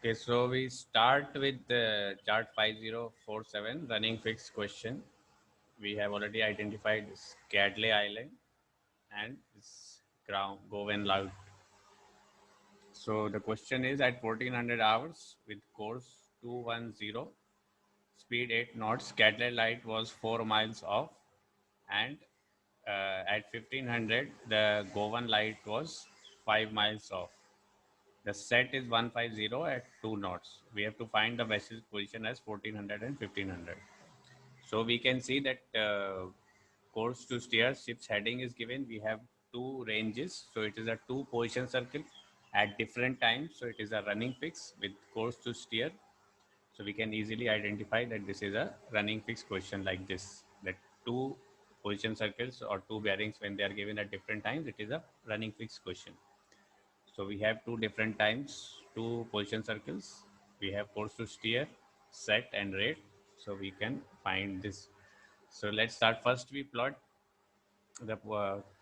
Okay, so we start with the chart 5047 running fixed question. We have already identified this Cadley Island and this Govan Loud. So the question is at 1400 hours with course 210, speed 8 knots, Cadley Light was 4 miles off, and at 1500 the Govan Light was 5 miles off. The set is 150 at 2 knots. We have to find the vessel's position as 1400 and 1500. So we can see that course to steer ship's heading is given. We have two ranges. So it is a two position circle at different times. So it is a running fix with course to steer. So we can easily identify that this is a running fix question like this. That two position circles or two bearings when they are given at different times, it is a running fix question. So we have two different times, two position circles. We have course to steer, set and rate. So we can find this. So let's start. First we plot the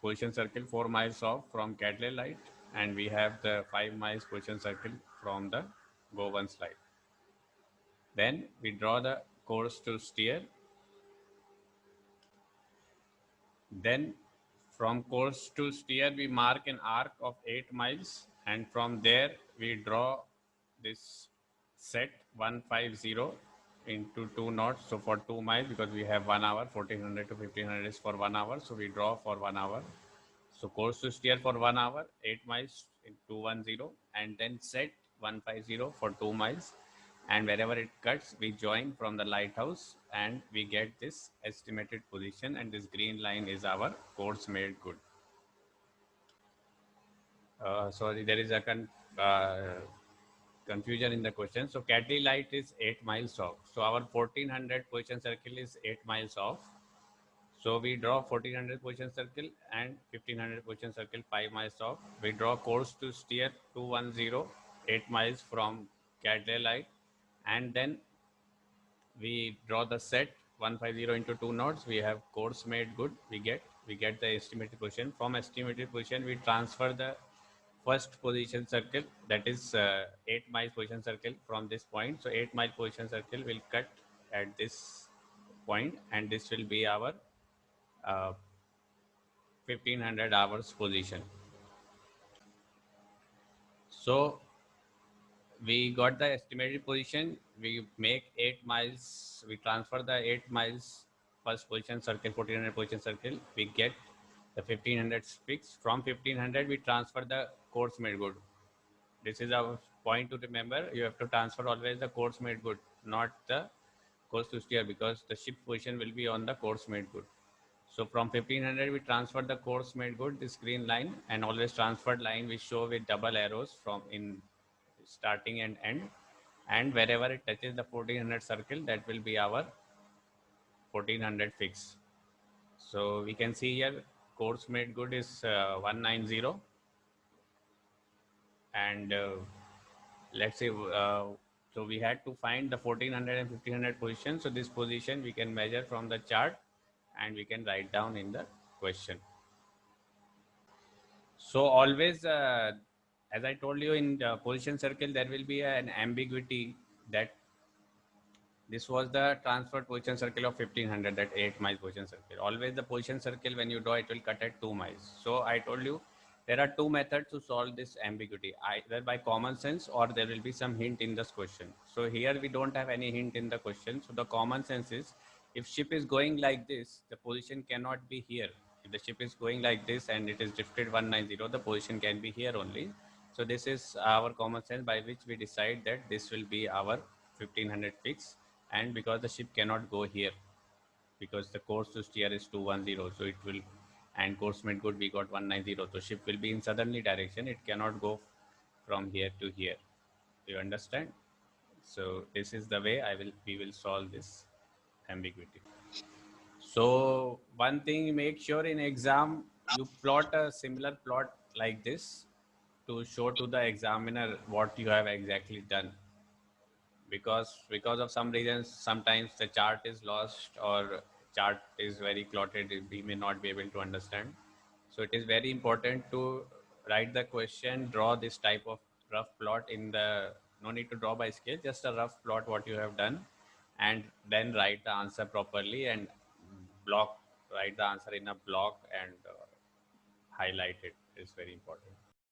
position circle 4 miles off from Cadley Light, and we have the 5 miles position circle from the Govan Light. Then we draw the course to steer. Then from course to steer, we mark an arc of 8 miles, and from there we draw this set 150 into 2 knots. So for 2 miles, because we have 1 hour, 1400 to 1500 is for 1 hour. So we draw for 1 hour. So course to steer for 1 hour, 8 miles in 210, and then set 150 for 2 miles. And wherever it cuts, we join from the lighthouse and we get this estimated position, and this green line is our course made good. Sorry, there is a confusion in the question. So Cadley Light is 8 miles off. So our 1400 position circle is 8 miles off. So we draw 1400 position circle and 1500 position circle 5 miles off. We draw course to steer 210, 8 miles from Cadley Light, and then we draw the set 150 into 2 knots. We have course made good. We get the estimated position. From estimated position, we transfer the first position circle, that is 8 mile position circle from this point. So 8 mile position circle will cut at this point, and this will be our 1500 hours position. So we got the estimated position. We make 8 miles. We transfer the 8 miles first position circle, 1400 position circle. We get the 1500 fix. From 1500, we transfer the course made good. This is our point to remember. You have to transfer always the course made good, not the course to steer, because the ship position will be on the course made good. So from 1500, we transfer the course made good, this green line, and always transferred line we show with double arrows from in starting and end. And wherever it touches the 1400 circle, that will be our 1400 fix. So we can see here course made good is 190, and let's say so we had to find the 1400 and 1500 position. So this position we can measure from the chart and we can write down in the question. So always as I told you, in the position circle there will be an ambiguity that this was the transferred position circle of 1500, that 8 mile position circle. Always the position circle when you draw it will cut at 2 miles. So I told you there are two methods to solve this ambiguity, either by common sense or there will be some hint in this question. So here we don't have any hint in the question. So the common sense is, if ship is going like this, the position cannot be here. If the ship is going like this and it is drifted 190, the position can be here only. So this is our common sense by which we decide that this will be our 1500 fix. And because the ship cannot go here, because the course to steer is 210, so it will, and course made good we got 190, so ship will be in southerly direction, it cannot go from here to here. You understand? So this is the way we will solve this ambiguity. So one thing, make sure in exam you plot a similar plot like this to show to the examiner what you have exactly done. Because of some reasons sometimes the chart is lost or chart is very clotted, we may not be able to understand. So it is very important to write the question, draw this type of rough plot in the No need to draw by scale, just a rough plot what you have done, and then write the answer properly and block, write the answer in a block and highlight it is very important.